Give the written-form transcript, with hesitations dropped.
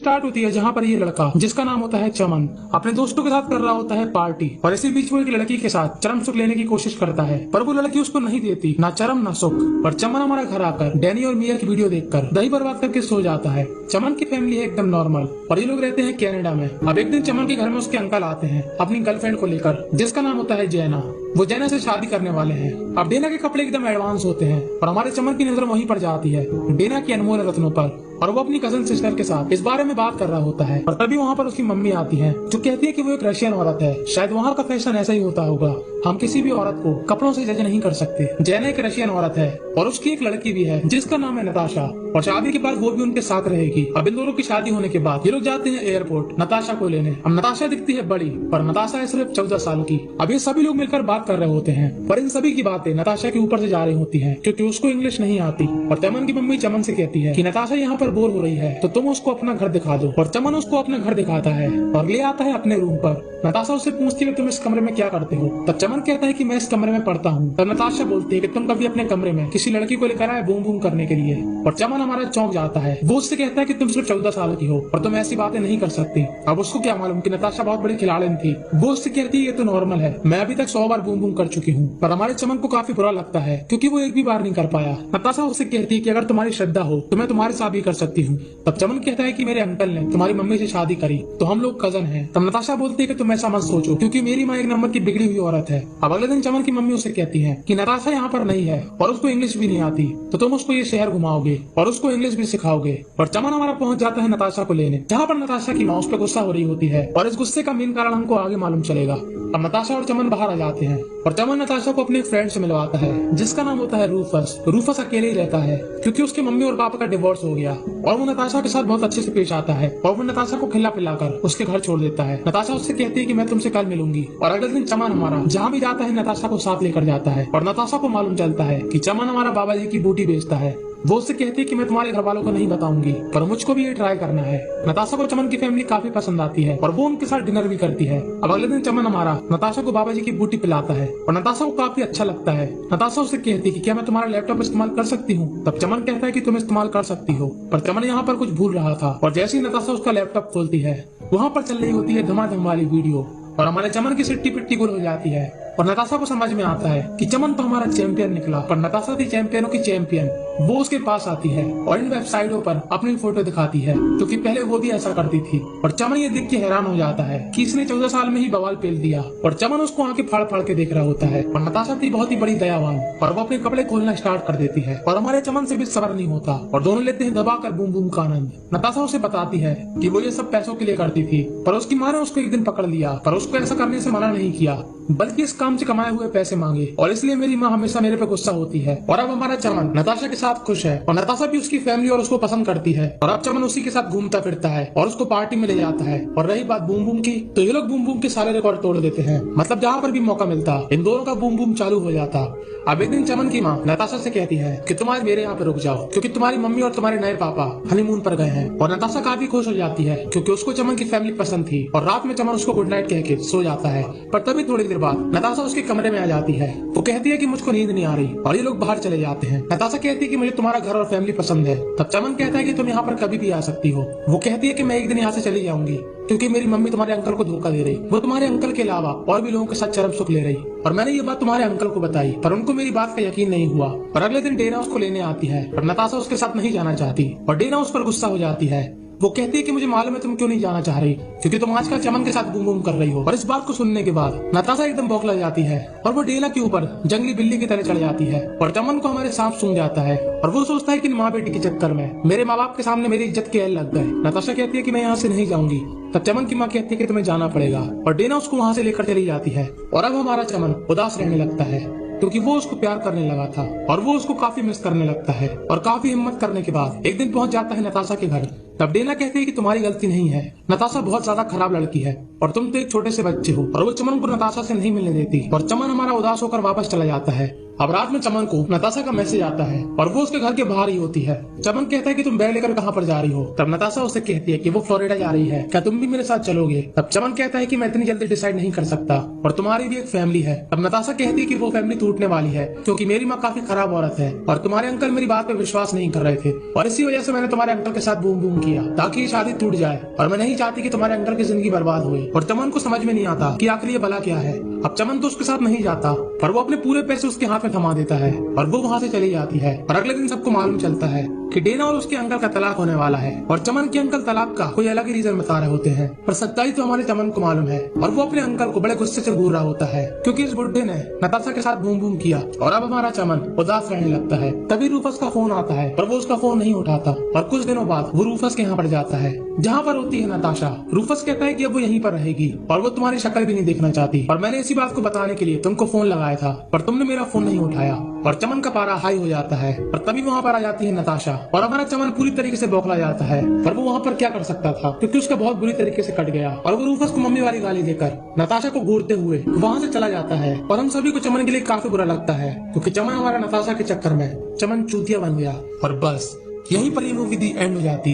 Start होती है जहाँ पर ये लड़का, जिसका नाम होता है चमन, अपने दोस्तों के साथ कर रहा होता है पार्टी, और इसी बीच वो एक लड़की के साथ चरम सुख लेने की कोशिश करता है, पर वो लड़की उसको नहीं देती, ना चरम ना सुख। पर चमन हमारा घर आकर डैनी और मिया की वीडियो देखकर दही बर्बाद करके सो जाता है। चमन की फैमिली है एकदम नॉर्मल और ये लोग रहते हैं कनाडा में। अब एक दिन चमन के घर में उसके अंकल आते हैं अपनी गर्लफ्रेंड को लेकर, जिसका नाम होता है जैना। वो जैना से शादी करने वाले हैं। अब डेना के कपड़े एकदम एडवांस होते हैं और हमारे चमन की नजर वहीं पर जाती है, डेना की अनमोल रत्नों पर, और वो अपनी कजन सिस्टर के साथ इस बारे में बात कर रहा होता है। और तभी वहाँ पर उसकी मम्मी आती है, जो कहती है कि वो एक रशियन औरत है, शायद वहाँ का फैशन ऐसा ही होता होगा, हम किसी भी औरत को कपड़ों से जज नहीं कर सकते। जैना एक रशियन औरत है और उसकी एक लड़की भी है जिसका नाम है नताशा, और शादी के बाद वो भी उनके साथ रहेगी। अब इन दोनों की शादी होने के बाद ये लोग जाते हैं एयरपोर्ट नताशा को लेने। अब नताशा दिखती है बड़ी पर नताशा है सिर्फ 14 साल की। अब ये सभी लोग मिलकर बात कर रहे होते हैं, पर इन सभी की बातें नताशा के ऊपर से जा रही होती है क्योंकि उसको इंग्लिश नहीं आती। और चमन की मम्मी चमन से कहती है कि नताशा यहाँ पर बोर हो रही है तो तुम उसको अपना घर दिखा दो। और चमन उसको अपना घर दिखाता है और ले आता है अपने रूम पर। नताशा उससे पूछती है तुम इस कमरे में क्या करते हो? तब चमन कहता है कि मैं इस कमरे में पढ़ता हूँ। तब नताशा बोलती है कि तुम कभी अपने कमरे में किसी लड़की को लेकर आए बूम बूम करने के लिए? और चमन हमारा चौंक जाता है। वो उससे कहता है कि तुम सिर्फ 14 साल की हो और तुम ऐसी बातें नहीं कर सकती। अब उसको क्या मालूम कि नताशा बहुत बड़ी खिलाड़ी थी। वो उससे कहती है ये तो नॉर्मल है, मैं अभी तक 100 बार बूम बूम कर चुकी हूँ। पर हमारे चमन को काफी बुरा लगता है क्योंकि वो एक भी बार नहीं कर पाया। नताशा उससे कहती है कि अगर तुम्हारी श्रद्धा हो तो मैं तुम्हारे साथ भी कर सकती हूँ। तब चमन कहता है कि मेरे अंकल ने तुम्हारी मम्मी से शादी करी तो हम लोग कजन हैं। तब नताशा बोलती है कि तुम ऐसा मत सोचो क्योंकि मेरी माँ एक नंबर की बिगड़ी हुई औरत है। अब अगले दिन चमन की मम्मी उसे कहती है कि नताशा यहाँ पर नहीं है और उसको इंग्लिश भी नहीं आती, तो तुम उसको ये शहर घुमाओगे और उसको इंग्लिश भी सिखाओगे। और चमन हमारा पहुंच जाता है नताशा को लेने, जहाँ पर नताशा की माँ उस पर गुस्सा हो रही होती है और इस गुस्से का मेन कारण हमको आगे मालूम चलेगा। अब नताशा और चमन बाहर आ जाते हैं और चमन नताशा को अपने फ्रेंड से मिलवाता है जिसका नाम होता है रूफस। रूफस अकेले ही रहता है क्योंकि उसके मम्मी और पापा का डिवोर्स हो गया और वो नताशा के साथ बहुत अच्छे से पेश आता है और वो नताशा को खिला पिलाकर उसके घर छोड़ देता है। नताशा उससे कहती है कि मैं तुमसे कल मिलूंगी। और अगले दिन चमन हमारा जहाँ भी जाता है नताशा को साथ लेकर जाता है और नताशा को मालूम चलता है कि चमन हमारा बाबा जी की बूटी बेचता है। वो उससे कहती है कि मैं तुम्हारे घर वालों को नहीं बताऊंगी पर मुझको भी ये ट्राई करना है। नताशा को चमन की फैमिली काफी पसंद आती है और वो उनके साथ डिनर भी करती है। अब अगले दिन चमन हमारा नताशा को बाबा जी की बूटी पिलाता है और नताशा को काफी अच्छा लगता है। नताशा उससे कहती है कि क्या मैं तुम्हारा लैपटॉप इस्तेमाल कर सकती हूँ? तब चमन कहता है कि तुम इस्तेमाल कर सकती हो, पर चमन यहाँ पर कुछ भूल रहा था और जैसे ही नताशा उसका लैपटॉप खोलती है वहाँ पर चल रही होती है धमाधम वाली वीडियो और हमारे चमन की सिट्टी पिट्टी गुल हो जाती है। और नताशा को समझ में आता है कि चमन तो हमारा चैंपियन निकला, पर नताशा थी चैंपियनों की चैंपियन। वो उसके पास आती है और इन वेबसाइटों पर अपनी फोटो दिखाती है क्योंकि पहले वो भी ऐसा करती थी। और चमन ये देख के हैरान हो जाता है कि इसने 14 साल में ही बवाल पेल दिया और चमन उसको आके फाड़ फाड़ के देख रहा होता है। और नताशा थी बहुत ही बड़ी दयावान और वो अपने कपड़े खोलना स्टार्ट कर देती है और हमारे चमन से भी सबर नहीं होता और दोनों लेते हैं दबाकर बूम बूम का आनंद। नताशा उसे बताती है कि वो ये सब पैसों के लिए करती थी, पर उसकी माँ ने उसको एक दिन पकड़ लिया, पर उसको ऐसा करने से मना नहीं किया बल्कि इस काम से कमाए हुए पैसे मांगे, और इसलिए मेरी माँ हमेशा मेरे पे गुस्सा होती है। और अब हमारा चमन नताशा के साथ खुश है और नताशा भी उसकी फैमिली और उसको पसंद करती है। और अब चमन उसी के साथ घूमता फिरता है और उसको पार्टी में ले जाता है। और रही बात बूम बूम की, तो ये लोग बूम बूम के सारे रिकॉर्ड तोड़ देते हैं। मतलब जहाँ पर भी मौका मिलता इन दोनों का बूम बूम चालू हो जाता। अब एक दिन चमन की माँ नताशा से कहती है कि तुम्हारे मेरे यहाँ पे रुक जाओ क्योंकि तुम्हारी मम्मी और तुम्हारे नए पापा हनीमून पर गए हैं। और नताशा काफी खुश हो जाती है क्योंकि उसको चमन की फैमिली पसंद थी और रात में चमन उसको गुड नाइट कह के सो जाता है। पर तभी थोड़ी देर बाद नताशा उसके कमरे में आ जाती है। वो कहती है कि मुझको नींद नहीं आ रही और ये लोग बाहर चले जाते हैं। नताशा कहती है कि मुझे तुम्हारा घर और फैमिली पसंद है। तब चमन कहता है कि तुम यहाँ पर कभी भी आ सकती हो। वो कहती है कि मैं एक दिन यहाँ से चली जाऊंगी क्योंकि मेरी मम्मी तुम्हारे अंकल को धोखा दे रही, वो तुम्हारे अंकल के अलावा और भी लोगों के साथ चरम सुख ले रही। और मैंने ये बात तुम्हारे अंकल को बताई पर उनको मेरी बात का यकीन नहीं हुआ। और अगले दिन डेना उसको लेने आती है पर नताशा उसके साथ नहीं जाना चाहती और डेना उस पर गुस्सा हो जाती है। वो कहती है कि मुझे मालूम है तुम क्यों नहीं जाना चाह रही क्योंकि तुम आजकल चमन के साथ बूम बूम कर रही हो। और इस बात को सुनने के बाद नताशा एकदम बौखला जाती है और वो डेना के ऊपर जंगली बिल्ली की तरह चढ़ जाती है और चमन को हमारे सांप सूंघ जाता है और वो सोचता है कि माँ बेटी के चक्कर में मेरे माँ बाप के सामने मेरी इज्जत के एल लग गए। नताशा कहती है कि मैं यहाँ से नहीं जाऊंगी। तब चमन की माँ कहती है कि तुम्हें जाना पड़ेगा और डेना उसको वहाँ से लेकर चली जाती है। और अब हमारा चमन उदास रहने लगता है क्योंकि वो उसको प्यार करने लगा था और वो उसको काफी मिस करने लगता है। और काफी हिम्मत करने के बाद एक दिन पहुंच जाता है नताशा के घर। तब डेना कहती है कि तुम्हारी गलती नहीं है, नताशा बहुत ज्यादा खराब लड़की है और तुम तो एक छोटे से बच्चे हो। और वो चमन को नताशा से नहीं मिलने देती और चमन हमारा उदास होकर वापस चला जाता है। अब रात में चमन को नताशा का मैसेज आता है और वो उसके घर के बाहर ही होती है। चमन कहता है कि तुम बैग लेकर कहाँ पर जा रही हो। तब नताशा उसे कहती है कि वो फ्लोरिडा जा रही है, क्या तुम भी मेरे साथ चलोगे। तब चमन कहता है कि मैं इतनी जल्दी डिसाइड नहीं कर सकता और तुम्हारी भी एक फैमिली है। तब नताशा कहती है कि वो फैमिली टूटने वाली है क्योंकि मेरी माँ काफी खराब औरत है और तुम्हारे अंकल मेरी बात पे विश्वास नहीं कर रहे थे और इसी वजह से मैंने तुम्हारे अंकल के साथ बूम बूम किया ताकि ये शादी टूट जाए और मैं नहीं चाहती कि तुम्हारे अंकल की जिंदगी बर्बाद हुए। और चमन को समझ में नहीं आता कि आखिर ये भला क्या है। अब चमन तो उसके साथ नहीं जाता पर वो अपने पूरे पैसे उसके हाथ में थमा देता है और वो वहाँ से चली जाती है। और अगले दिन सबको मालूम चलता है कि डेना और उसके अंकल का तलाक होने वाला है और चमन के अंकल तलाक का कोई अलग ही रीजन बता रहे होते हैं। पर सच्चाई तो हमारे चमन को मालूम है और वो अपने अंकल को बड़े गुस्से से घूर रहा होता है क्योंकि इस बुढ़े ने नताशा के साथ बूम बूम किया और अब हमारा चमन उदास रहने लगता है। तभी रूफस का फोन आता है पर वो उसका फोन नहीं उठाता और कुछ दिनों बाद वो रूफस के यहाँ पर जाता है जहाँ पर होती है नताशा। रूफस कहता है कि अब वो यहीं पर रहेगी और वो तुम्हारी शक्ल भी नहीं देखना चाहती और मैंने इसी बात को बताने के लिए तुमको फोन लगाया था पर तुमने मेरा फोन नहीं उठाया। और चमन का पारा हाई हो जाता है और तभी वहाँ पर आ जाती है नताशा और हमारा चमन पूरी तरीके से बौखला जाता है पर वो वहाँ पर क्या कर सकता था क्योंकि उसका बहुत बुरी तरीके से कट गया और वो रूफस को मम्मी वाली गाली देकर नताशा को घूरते हुए वहाँ से चला जाता है। और हम सभी को चमन के लिए काफी बुरा लगता है क्योंकि चमन हमारा नताशा के चक्कर में चमन चूतिया बन गया। और बस यहीं पर ये मूवी दी एंड हो जाती है।